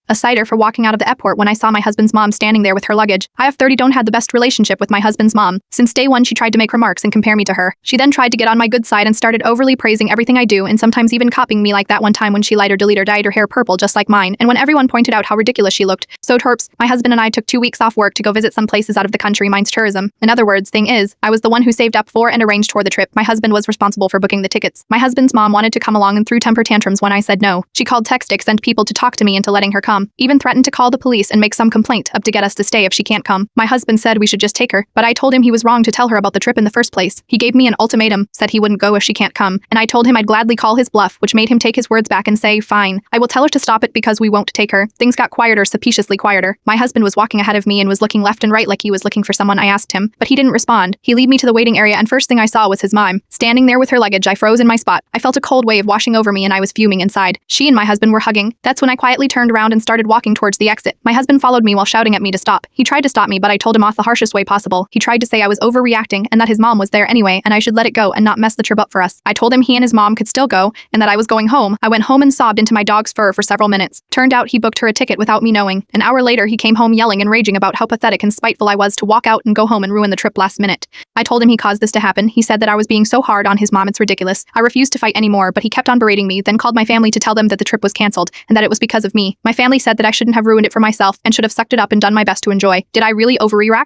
A cider for walking out of the airport when I saw my husband's mom standing there with her luggage. I of 30 don't had the best relationship with my husband's mom. Since day one she tried to make remarks and compare me to her. She then tried to get on my good side and started overly praising everything I do and sometimes even copying me, like that one time when she lied or deleted or dyed her hair purple just like mine, and when everyone pointed out how ridiculous she looked. So terps, my husband and I took 2 weeks off work to go visit some places out of the country. Mine's tourism. In other words, thing is, I was the one who saved up for and arranged for the trip. My husband was responsible for booking the tickets. My husband's mom wanted to come along and threw temper tantrums when I said no. She called Textic, sent people to talk to me into letting her come, even threatened to call the police and make some complaint up to get us to stay if she can't come. My husband said we should just take her, but I told him he was wrong to tell her about the trip in the first place. He gave me an ultimatum, said he wouldn't go if she can't come, and I told him I'd gladly call his bluff, which made him take his words back and say, fine, I will tell her to stop it because we won't take her. Things got quieter, suspiciously quieter. My husband was walking ahead of me and was looking left and right like he was looking for someone. I asked him, but he didn't respond. He led me to the waiting area and first thing I saw was his mom, standing there with her luggage. I froze in my spot. I felt a cold wave washing over me and I was fuming inside. She and my husband were hugging. That's when I quietly turned around and started walking towards the exit. My husband followed me while shouting at me to stop. He tried to stop me, but I told him off the harshest way possible. He tried to say I was overreacting and that his mom was there anyway and I should let it go and not mess the trip up for us. I told him he and his mom could still go and that I was going home. I went home and sobbed into my dog's fur for several minutes. Turned out he booked her a ticket without me knowing. An hour later he came home yelling and raging about how pathetic and spiteful I was to walk out and go home and ruin the trip last minute. I told him he caused this to happen. He said that I was being so hard on his mom, it's ridiculous. I refused to fight anymore, but he kept on berating me, then called my family to tell them that the trip was cancelled and that it was because of me. My family said that I shouldn't have ruined it for myself and should have sucked it up and done my best to enjoy. Did I really overreact?